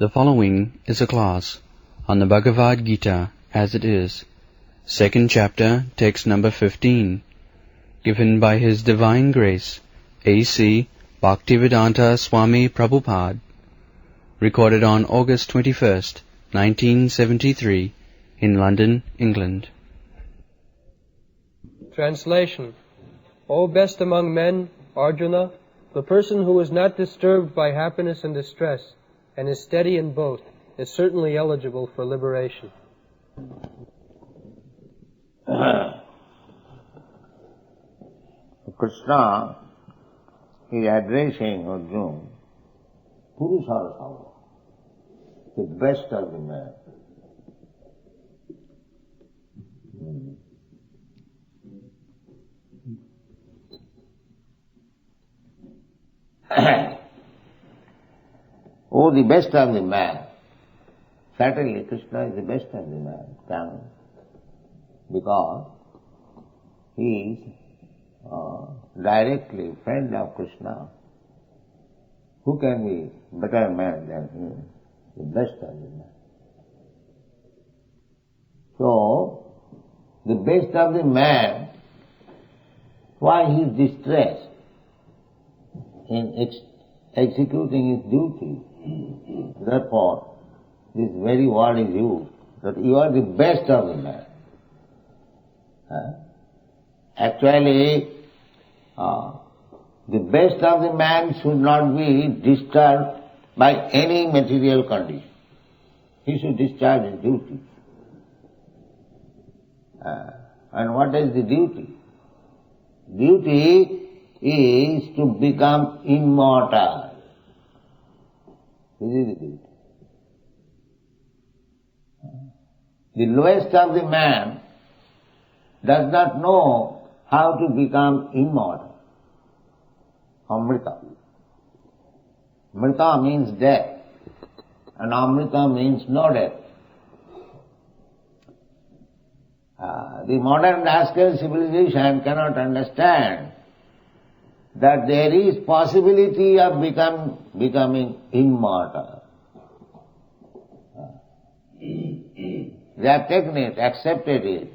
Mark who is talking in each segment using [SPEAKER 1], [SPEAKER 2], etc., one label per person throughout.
[SPEAKER 1] The following is a class on the Bhagavad-gītā As It Is, second chapter, text number 15, given by His Divine Grace, A.C. Bhaktivedanta Swami Prabhupada, recorded on August 21st, 1973, in London, England.
[SPEAKER 2] Translation. O best among men, Arjuna, the person who is not disturbed by happiness and distress, and is steady in both, is certainly eligible for liberation.
[SPEAKER 3] Krishna is addressing Arjuna, Purusarasava, the best of the men. Oh, the best of the man. Certainly Krishna is the best of the man, because he is directly friend of Krishna. Who can be better man than him? The best of the man. So, the best of the man, why he is distressed in executing his duty? Therefore, this very word is used, that you are the best of the man. Actually, the best of the man should not be disturbed by any material condition. He should discharge his duty. And what is the duty? Duty is to become immortal. This is the duty. The lowest of the man does not know how to become immortal. Amrita. Mrita means death, and Amrita means no death. The modern rascal civilization cannot understand that there is possibility of becoming immortal. They have taken it, accepted it.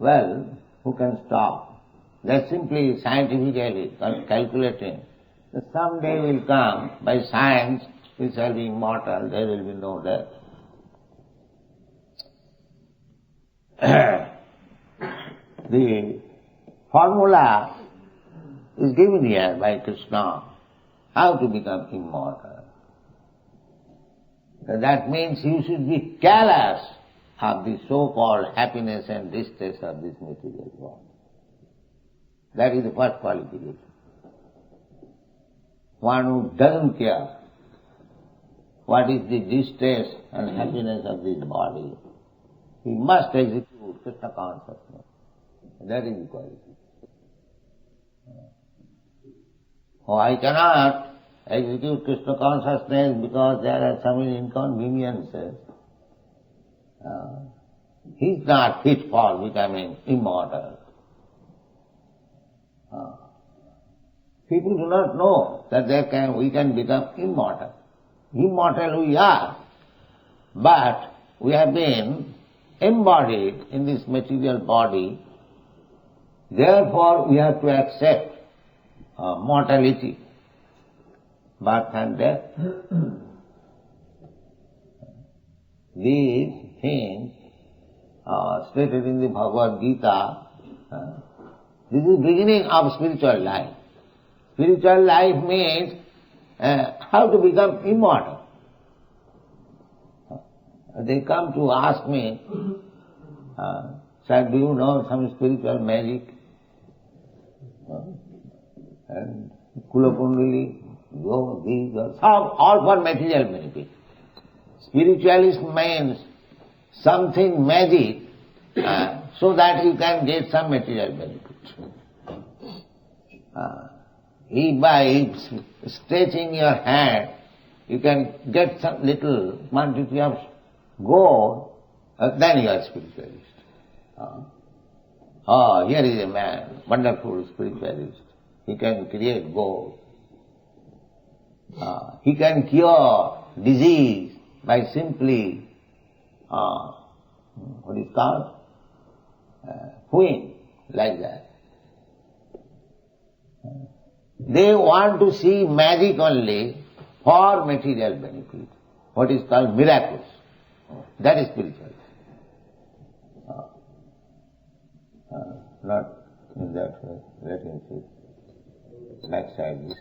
[SPEAKER 3] Well, who can stop? They are simply scientifically calculating that someday will come, by science, we shall be immortal, there will be no death. The formula is given here by Krishna, how to become immortal. That means you should be callous of the so-called happiness and distress of this material world. That is the first qualification. One who doesn't care what is the distress and happiness of this body, he must execute Krishna consciousness. That is the qualification. Oh, I cannot execute Krishna consciousness because there are some inconveniences. He is not fit for becoming immortal. People do not know that we can become immortal. Immortal we are, but we have been embodied in this material body, therefore we have to accept mortality, birth and death. These things stated in the Bhagavad-gītā, this is beginning of spiritual life. Spiritual life means how to become immortal. They come to ask me, sir, do you know some spiritual magic? And Kulakundali, these are all for material benefit. Spiritualist means something magic so that you can get some material benefit. If by stretching your hand you can get some little quantity of gold, then you are spiritualist. Here is a man, wonderful spiritualist. He can create gold. He can cure disease by simply, what is called, queen, like that. They want to see magic only for material benefit, what is called miracles. That is spiritual. Not in that way. Let him see. Backside this.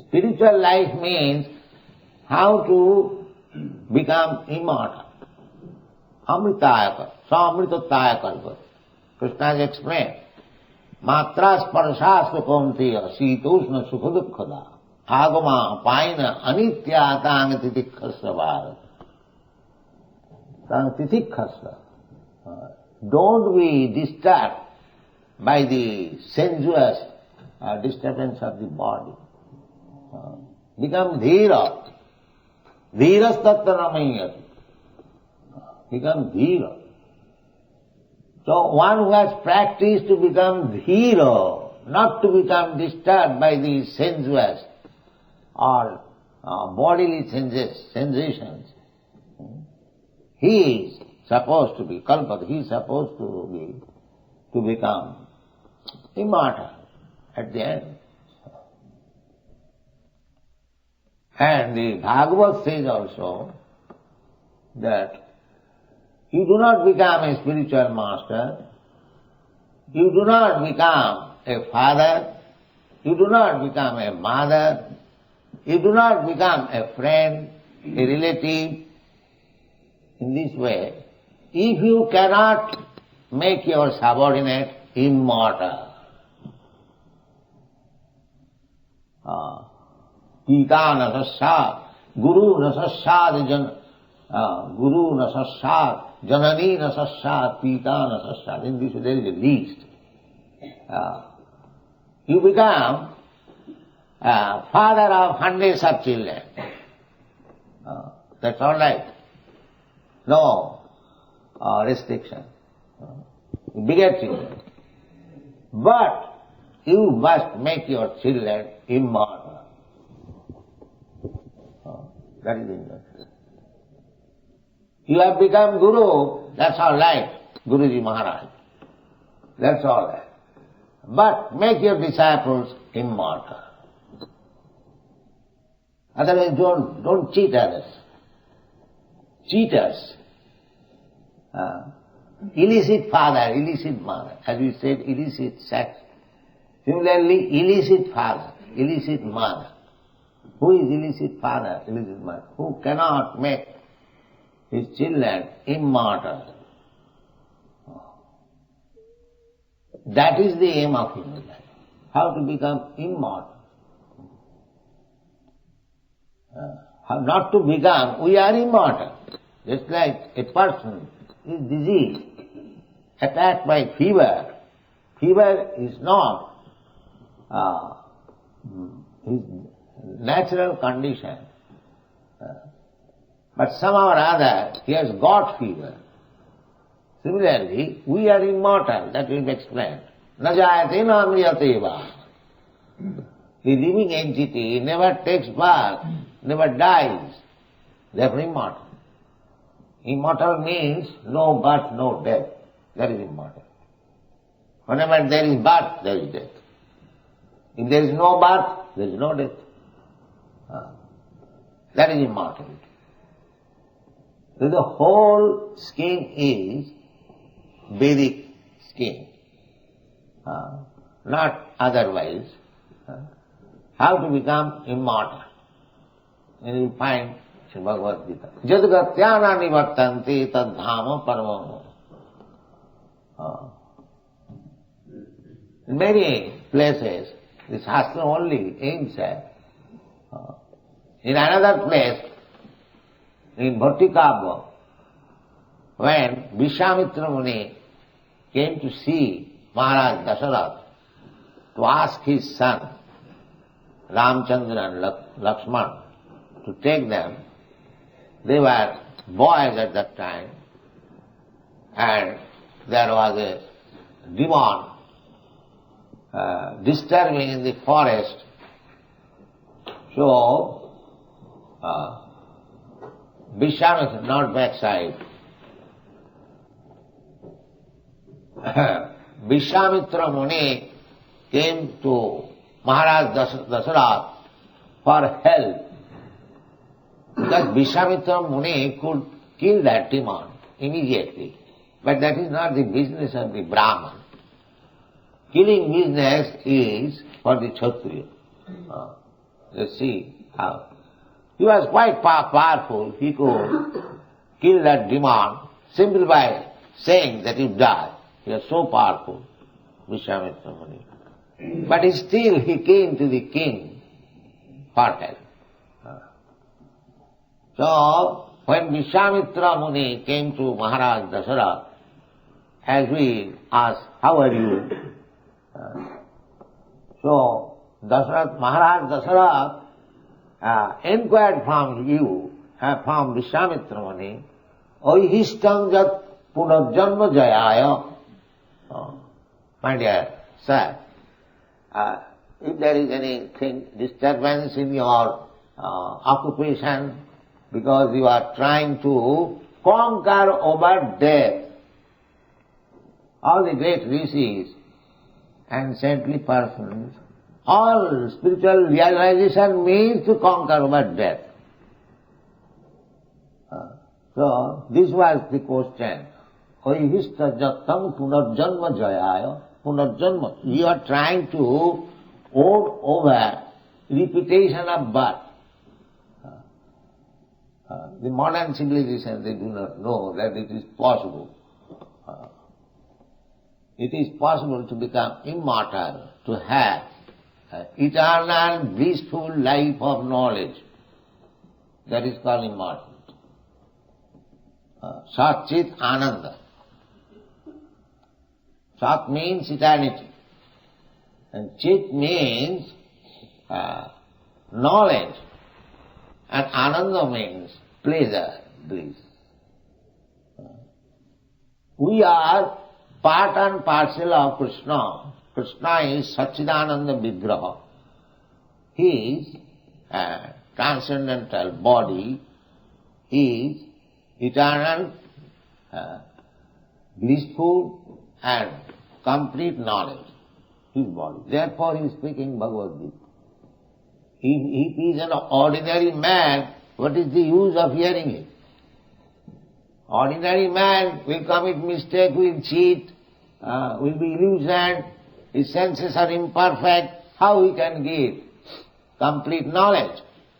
[SPEAKER 3] Spiritual life means how to become immortal. Amritaya, samritataya kalpa. Krishna has explained. Matra sparshasva kaunteya sitoshna sukhadukkada agama paina anitya tang titikkhasva bharat. Tang titikkhasva. Don't be disturbed by the sensuous disturbance of the body. Become dhira. Dhiras tattva. Become dhira. So one who has practiced to become dhira, not to become disturbed by the sensuous or bodily sensations, he is supposed to be kalpata, he is supposed to become immortal at the end. And the Bhagavad says also that you do not become a spiritual master, you do not become a father, you do not become a mother, you do not become a friend, a relative. In this way, if you cannot make your subordinate immortal, Gita nasasya, Guru nasasya, Guru nasasya, Janani nasasya, Pita nasasya. In this way there is a list. You become father of hundreds of children. That's all right. No restriction. You beget children. But you must make your children immortal. That is the injunction. You have become Guru, that's all right, Guruji Maharaj. That's all right. But make your disciples immortal. Otherwise don't cheat others. Cheaters. Illicit father, illicit mother. As we said, illicit sex. Similarly, illicit father, illicit mother. Who is illicit father, illicit mother? Who cannot make his children immortal. That is the aim of human life. How to become immortal. How not to become, we are immortal. Just like a person is diseased, attacked by fever. Fever is not his natural condition. But somehow or other he has got fever. Similarly, we are immortal, that will be explained. Na jayate na amriyate va. The living entity never takes birth, never dies. Therefore immortal. Immortal means no birth, no death. That is immortal. Whenever there is birth, there is death. If there is no birth, there is no death. That is immortality. So the whole scheme is Vedic scheme, not otherwise. How to become immortal? And you find in Bhagavad-gītā, Jadgatyāna nivartanti tad dhāma paramam. In many places, the Shastra only aims at. In another place, in Bhattikāvya, when Vishwamitra Muni came to see Maharaj Dasharatha to ask his son Ramchandra and Lakshmana to take them, they were boys at that time, and there was a demon disturbing in the forest. So, Vishwamitra, not backside, Vishwamitra Muni came to Maharaj Dasarath for help. Because Vishwamitra Muni could kill that demon immediately. But that is not the business of the Brahman. Killing business is for the Kshatriya. Let's see how. He was quite powerful. He could kill that demon simply by saying that you die. He was so powerful, Vishwamitra Muni. But still he came to the king for help. So, when Vishwamitra Muni came to Maharaj Dasarath, as we asked, how are you? So, Maharaj Dasarath inquired from you, from Vishwamitra Muni, Oihishtam jat punarjanma jayaya. My dear sir, if there is anything, disturbance in your occupation, because you are trying to conquer over death, all the great rishis and saintly persons, all spiritual realization means to conquer over death. So, this was the question. Oihishta jattam punarjanma jayaya. Punarjanma. You are trying to own over repetition of birth. The modern civilization, they do not know that it is possible. It is possible to become immortal, to have eternal, blissful life of knowledge. That is called immortality. Sat Chit Ananda. Sat means eternity. And Chit means knowledge. And Ananda means pleasure, bliss. We are part and parcel of Krishna. Krishna is Satchidananda Vigraha. His transcendental body is eternal, blissful and complete knowledge. His body. Therefore he is speaking Bhagavad-gītā. If he is an ordinary man, what is the use of hearing it? Ordinary man will commit mistake, will cheat, will be illusioned, his senses are imperfect. How he can give complete knowledge?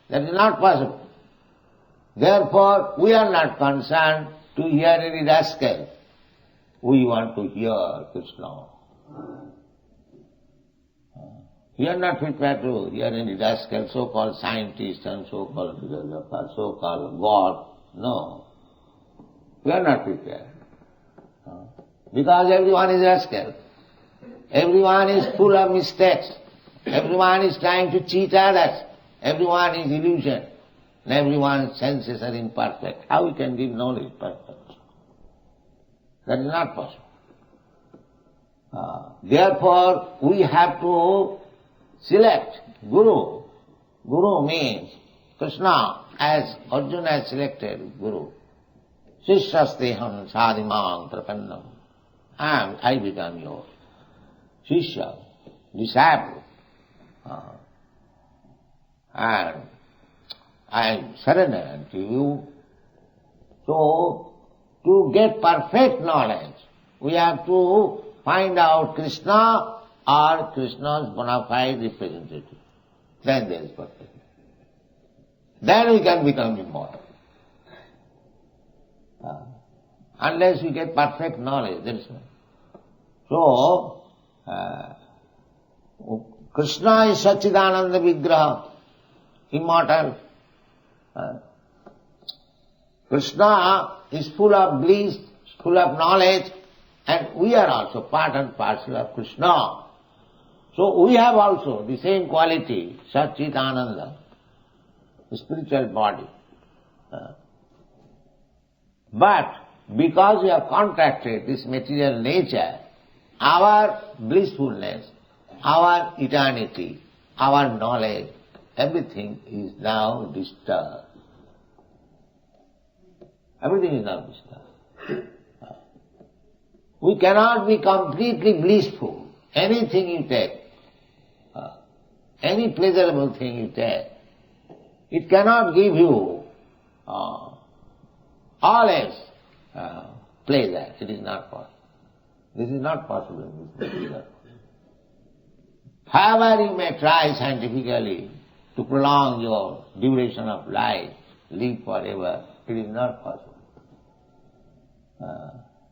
[SPEAKER 3] That is not possible. Therefore, we are not concerned to hear any rascal. We want to hear Krishna. We are not prepared to hear any rascal, so-called scientist and so-called philosopher, so-called God. No. We are not prepared. Because everyone is rascal. Everyone is full of mistakes. Everyone is trying to cheat others. Everyone is illusion. And everyone's senses are imperfect. How we can give knowledge perfect? That is not possible. Therefore, we have to select Guru. Guru means Krishna, as Arjuna has selected Guru. Shishyasteham sadhimam prapannam. I become your Shishya, disciple. And I surrender unto you. So, to get perfect knowledge, we have to find out Krishna or Krishna's bona fide representative. Then there is perfection. Then we can become immortal. Unless we get perfect knowledge, there is no. So, Krishna is Satchidananda Vigraha, immortal. Krishna is full of bliss, full of knowledge, and we are also part and parcel of Krishna. So we have also the same quality, Satchidananda, the spiritual body. But because we have contracted this material nature, our blissfulness our eternity, our knowledge, everything is now disturbed. Everything is now disturbed. We cannot be completely blissful. Anything you take, any pleasurable thing you take, it cannot give you always pleasure. It is not possible. This is not possible in this material. However you may try scientifically to prolong your duration of life, live forever, it is not possible.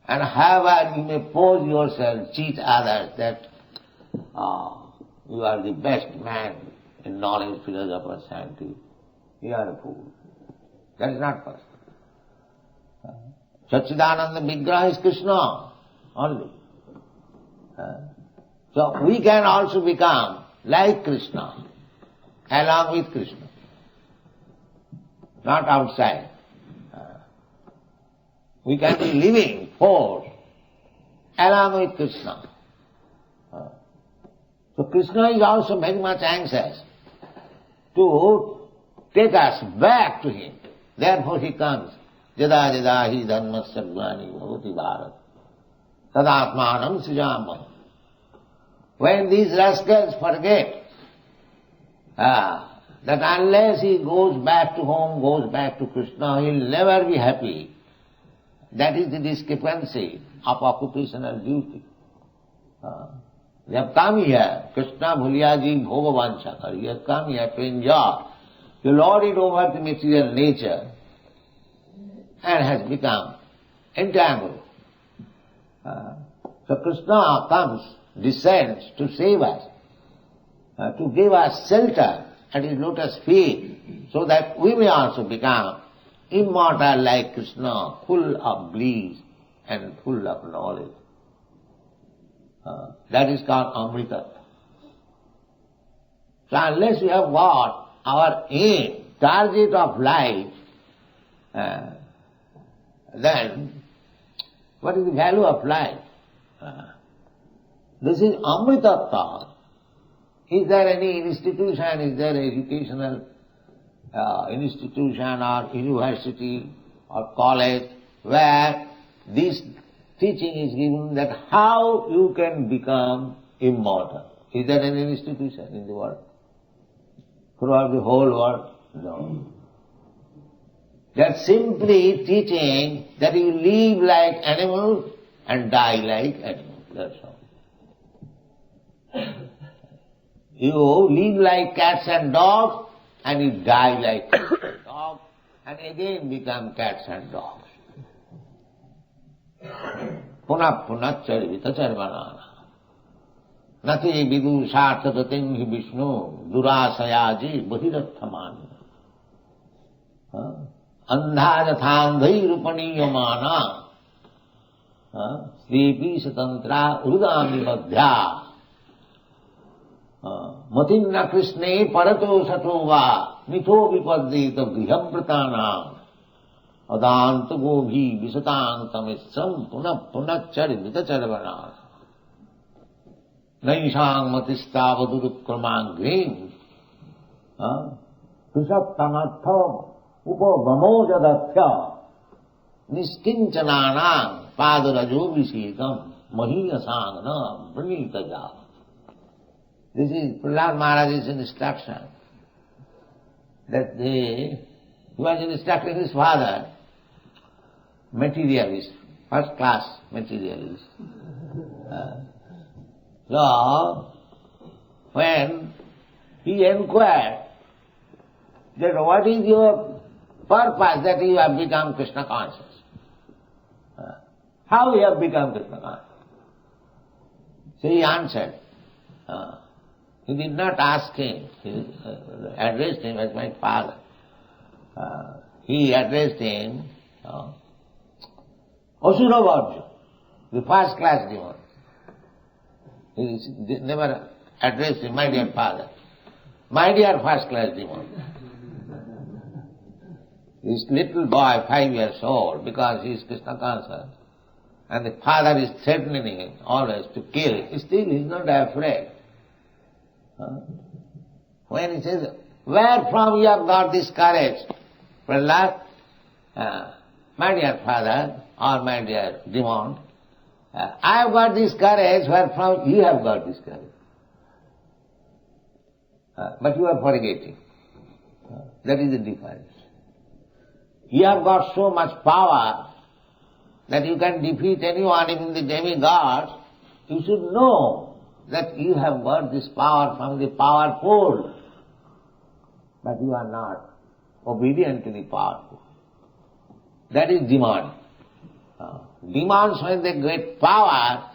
[SPEAKER 3] And however you may pose yourself, cheat others that you are the best man in knowledge, philosopher, scientist, you are a fool. That is not possible. Satchidananda Vigraha is Krishna only. So we can also become like Krishna, along with Krishna, not outside. We can be living force along with Krishna. So Krishna is also very much anxious to take us back to him. Therefore he comes. Jada jada hi dharmasya glani bhavati bharat tadatmanam srijamam. When these rascals forget that unless he goes back to home, goes back to Krishna, he will never be happy. That is the discrepancy of occupational duty. They have come here, Krishna Bhulyaji Bhogavansha, he has come here to enjoy, to lord it over the material nature, and has become entangled. So Krishna comes, descends to save us, to give us shelter at his lotus feet, so that we may also become immortal like Krishna, full of bliss and full of knowledge. That is called Amrita. So unless we have got our aim, target of life, then what is the value of life? This is Amritattva. Is there any institution, is there an educational institution or university or college where this teaching is given that how you can become immortal? Is there any institution in the world? Throughout the whole world? No. They are simply teaching that you live like animals and die like animals. That's all. You live like cats and dogs and you die like cats and dogs and again become cats and dogs. Punah punah charvita charvanana. Nati vidu sarthatatim hi Vishnu durasayaji bahirathamani. Andha jathandhai rupaniyamana. Sripi satantra urudami madhya. Matinna Krishne parato satova mitho vipaddita grihampratanam adanta gobhi visatantamissam punah punah charvita charvanana. Naishang matistavadurukkramangrim prisaptanattham upavamojadathya niskincananam padarajovisekam mahiyasangna pranitaja. This is Prahlad Maharaj's instruction, that he was instructing his father, materialist, first class materialist. So, when he inquired that what is your purpose that you have become Krishna conscious? How you have become Krishna conscious? So he answered, he did not ask him, he addressed him as my father. He addressed him, Asura Varja, the first class demon. He never addressed him, my dear father, my dear first class demon. This little boy, 5 years old, because he is Krishna conscious, and the father is threatening him always to kill, still he is not afraid. When he says, where from you have got this courage? Prahlad, my dear father, or my dear demon, I have got this courage, where from you have got this courage. But you are forgetting. That is the difference. You have got so much power that you can defeat anyone, even the demigods. You should know that you have got this power from the powerful. But you are not obedient to the powerful. That is demonic. Demons, when they get power,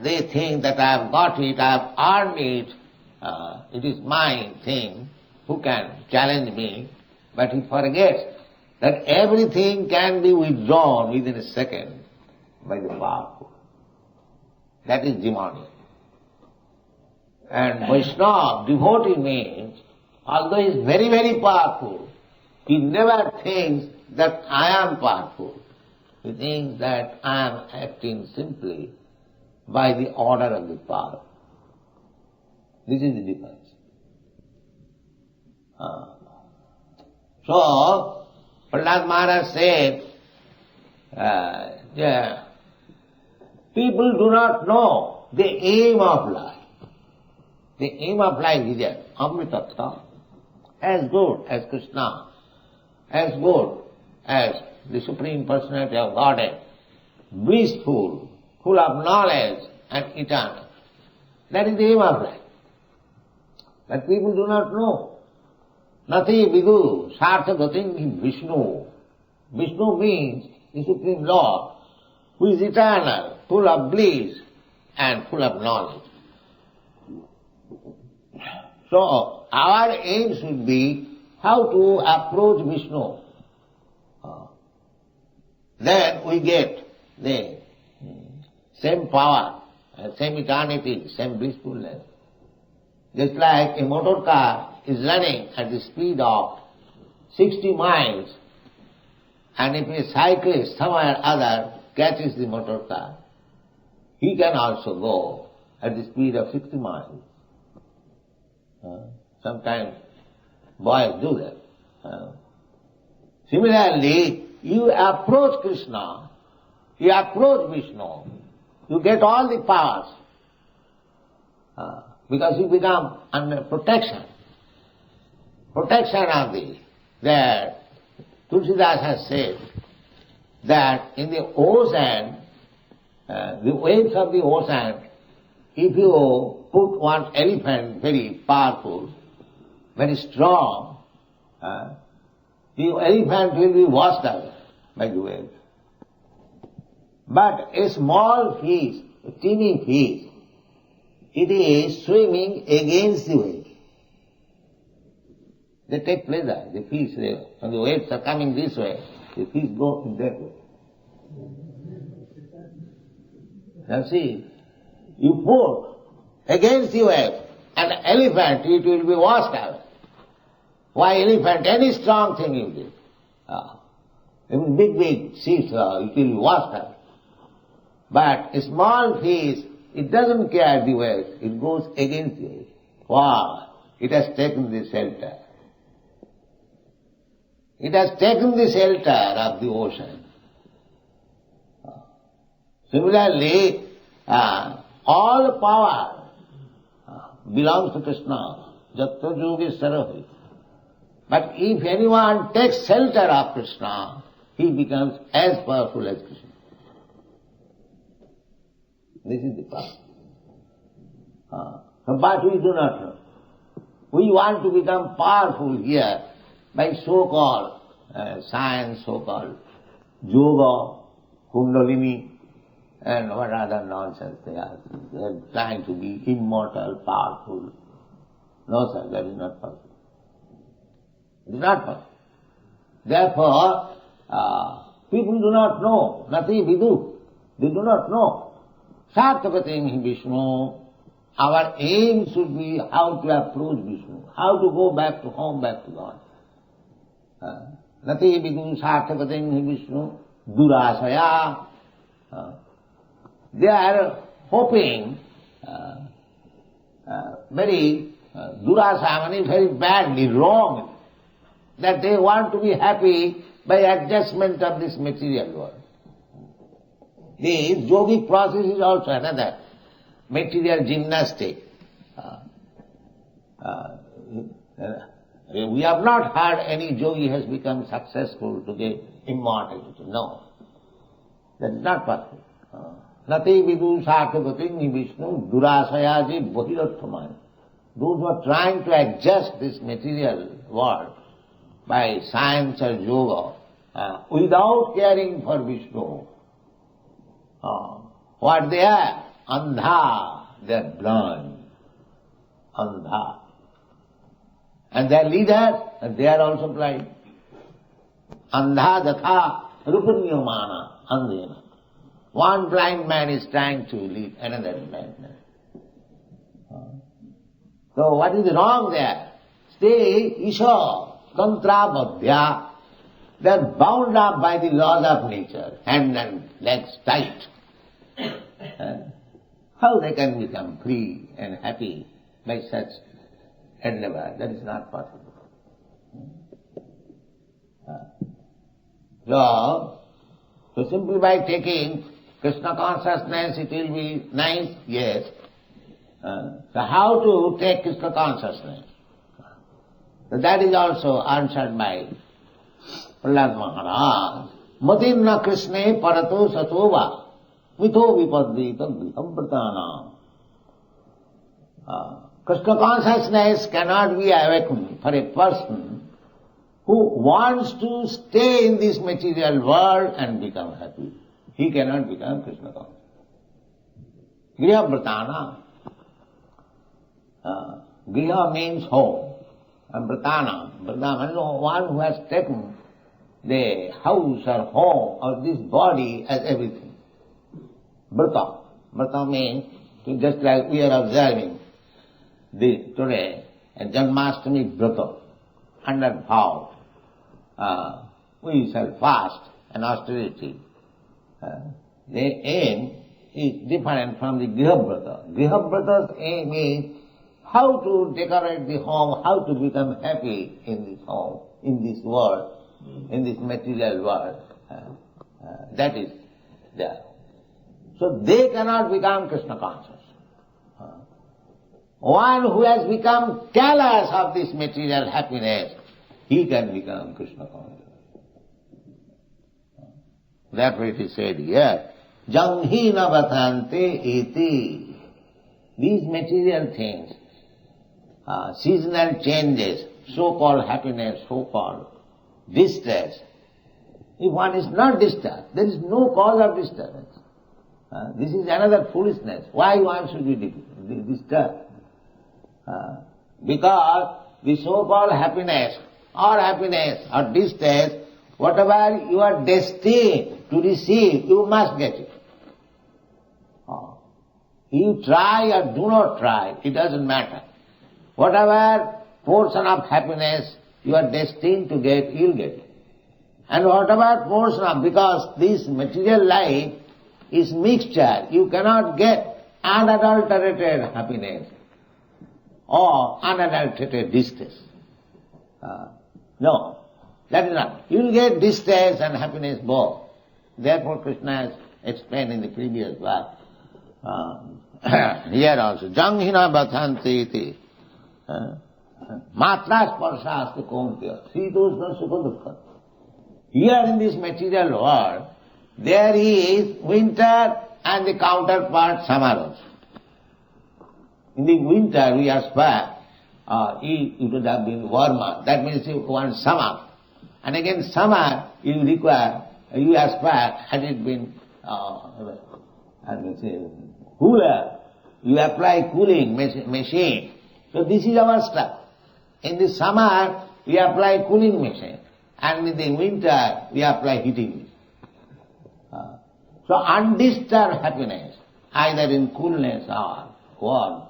[SPEAKER 3] they think that I have got it, I have earned it, it is my thing, who can challenge me? But he forgets that everything can be withdrawn within a second by the powerful. That is demonic. And Vaishnava, devotee means, although he is very, very powerful, he never thinks that I am powerful. He thinks that I am acting simply by the order of the power. This is the difference. So, Prahlad Maharaj said, people do not know the aim of life. The aim of life is Amritattva, as good as Krishna, as good as the Supreme Personality of Godhead, blissful, full of knowledge and eternal. That is the aim of life. But people do not know. Nati vidu sarthagatim Vishnu. Vishnu means the Supreme Lord, who is eternal, full of bliss and full of knowledge. So, our aim should be how to approach Vishnu. Then we get the same power, same eternity, same blissfulness. Just like a motor car is running at the speed of 60 miles, and if a cyclist somewhere or other catches the motor car, he can also go at the speed of 60 miles. Sometimes boys do that. Similarly, you approach Krishna, you approach Vishnu, you get all the powers, because you become under protection. Protection of the, that Tulsidas has said that in the ocean, the waves of the ocean, if you put one elephant very powerful, very strong, the elephant will be washed away by the waves. But a small fish, a teeny fish, it is swimming against the waves. They take pleasure. The fish, when the waves are coming this way, the fish go in that way. Now see, you put against the wave, and the elephant, it will be washed away. Why elephant? Any strong thing you do. Even big ships, it will be washed away. But a small fish, it doesn't care the waves, it goes against the waves. Why? It has taken the shelter. It has taken the shelter of the ocean. Similarly, all power belongs to Krishna. Jatta Yogeshwara. But if anyone takes shelter of Krishna, he becomes as powerful as Krishna. This is the power. But we do not know. We want to become powerful here by so-called science, so-called yoga, kundalini, and what other nonsense they are. They are trying to be immortal, powerful. No, sir, that is not possible. It is not possible. Therefore, people do not know. Nati vidu. They do not know. Sarthakatim Vishnu. Our aim should be how to approach Vishnu, how to go back to home, back to God. Nati vidu sarthakatim Vishnu durasaya. They are hoping, very Durasa, very badly, wrong, that they want to be happy by adjustment of this material world. This yogic process is also another material gymnastic. We have not heard any yogi has become successful to get immortality. No. That is not possible. Nati vidu sakavati Vishnu durasayaji bhirottamani. Those who are trying to adjust this material world by science or yoga, without caring for Vishnu, what they are? Andha, they are blind. Andha. And their leaders, they are also blind. Andha datha rupanyamana andhena. One blind man is trying to lead another blind man. So what is wrong there? Stay isha tantra badhya. They are bound up by the laws of nature, hand and legs tight. How they can become free and happy by such endeavor? That is not possible. So simply by taking Krishna consciousness it will be nice, yes. So how to take Krishna consciousness? So that is also answered by Prahlad Maharaj. Matinna Krishne parato satova mitho vipadvita grihambratana. Krishna consciousness cannot be awakened for a person who wants to stay in this material world and become happy. He cannot become Krishna conscious. Grihambratana. Griha means home. And Bratana means one who has taken the house or home or this body as everything. Brata. Brata means, just like we are observing today, a Janmashtami Brata, under vow. We shall fast and austerity. The aim is different from the Grihabrata. Grihabrata's aim is how to decorate the home, how to become happy in this home, in this world, in this material world. That is there. So they cannot become Krishna conscious. One who has become callous of this material happiness, he can become Krishna conscious. Therefore it is said here, Janghina vatante iti. These material things, seasonal changes, so-called happiness, so-called distress. If one is not disturbed, there is no cause of disturbance. This is another foolishness. Why one should be disturbed? Because the so-called happiness or distress, whatever you are destined to receive, you must get it. You try or do not try, it doesn't matter. Whatever portion of happiness you are destined to get, you will get it. And whatever portion of, because this material life is mixture, you cannot get unadulterated happiness or unadulterated distress. No, that is not. You will get distress and happiness both. Therefore Krishna has explained in the previous verse. Here also, Janghina bhathanti iti. Matra sparshastu kauntya. Sitosna sukha dukkha. Here in this material world, there is winter and the counterpart summer also. In the winter we aspire, it would have been warmer. That means you want summer. And again summer you require, you aspire, had it been cooler, you apply cooling machine. So this is our stuff. In the summer we apply cooling machine, and in the winter we apply heating machine. So undisturbed happiness, either in coolness or warmth,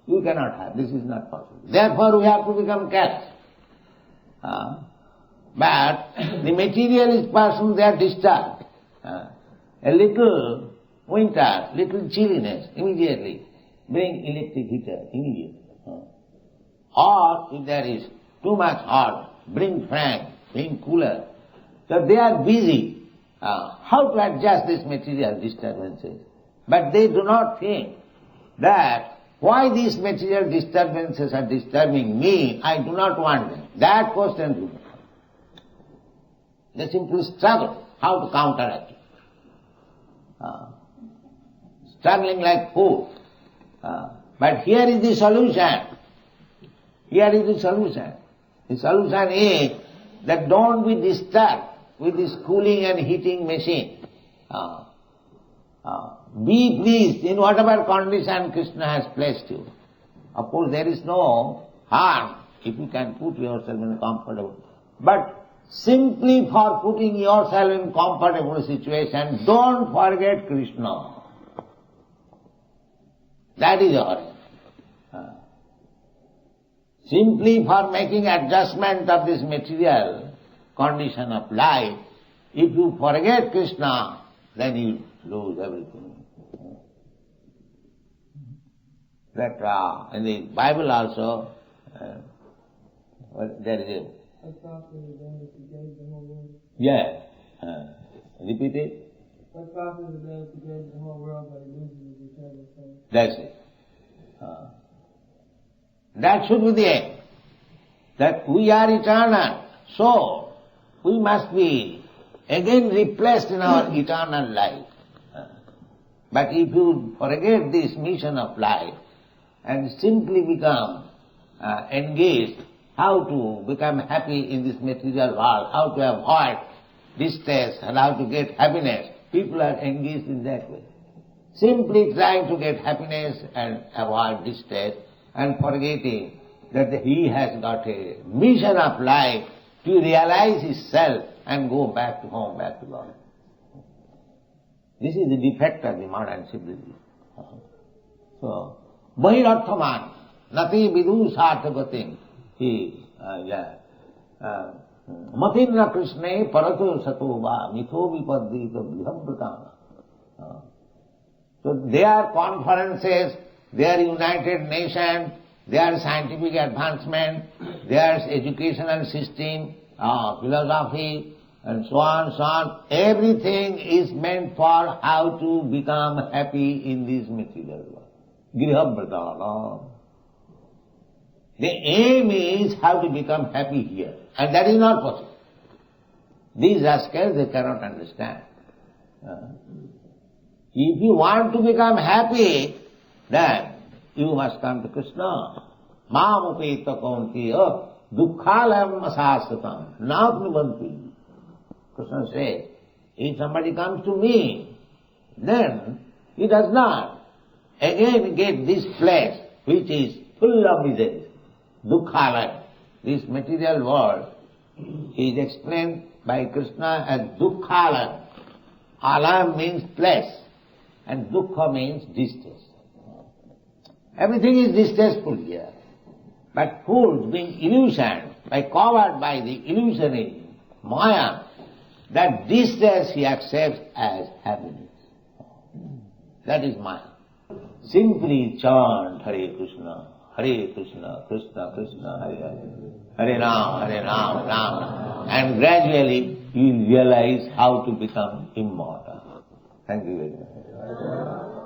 [SPEAKER 3] you cannot have. This is not possible. Therefore we have to become careless. But the materialist person, they are disturbed. A little winter, little chilliness, immediately bring electric heater, immediately. Or if there is too much hot, bring fan, bring cooler. So they are busy how to adjust these material disturbances. But they do not think that why these material disturbances are disturbing me, I do not want them. That question do not. They simply struggle how to counteract it. Struggling like fools. But here is the solution. Here is the solution. The solution is that don't be disturbed with this cooling and heating machine. Be pleased in whatever condition Krishna has placed you. Of course, there is no harm if you can put yourself in a comfortable. But simply for putting yourself in comfortable situation, don't forget Krishna. That is all. Simply for making adjustment of this material condition of life, if you forget Krishna, then you lose everything. That in the Bible also, there is a... Yeah. Repeat it.
[SPEAKER 2] What profit is there to gain the whole world by losing the eternal soul?
[SPEAKER 3] That's it. That should be the aim. That we are eternal, so we must be again replaced in our eternal life. But if you forget this mission of life and simply become engaged how to become happy in this material world, how to avoid distress and how to get happiness, people are engaged in that way. Simply trying to get happiness and avoid distress and forgetting that he has got a mission of life to realize his self and go back to home, back to God. This is the defect of the modern civilization. So, Bahirarthaman, nati vidu sarthagatim, Matindra Krishna parato sato va mitho vipaddita vibhavratana. So their conferences, their United Nations, their scientific advancement, their educational system, philosophy, and so on, everything is meant for how to become happy in this material world. Grihabhratana. The aim is how to become happy here, and that is not possible. These rascals, they cannot understand. If you want to become happy, then you must come to Krishna. Mam upeta kaunteya dukkhalayam asasatam napnivanti. Krishna says, if somebody comes to me, then he does not again get this place which is full of misery. Dukkhalayam. This material world is explained by Krishna as dukkhalayam. Alayam means place, and dukkha means distress. Everything is distressful here. But fools being illusioned, covered by the illusory maya, that distress he accepts as happiness. That is maya. Simply chant Hare Krishna, Krishna Krishna, Hare Hare, Hare Ram, Ram. And gradually you will realize how to become immortal. Thank you very much.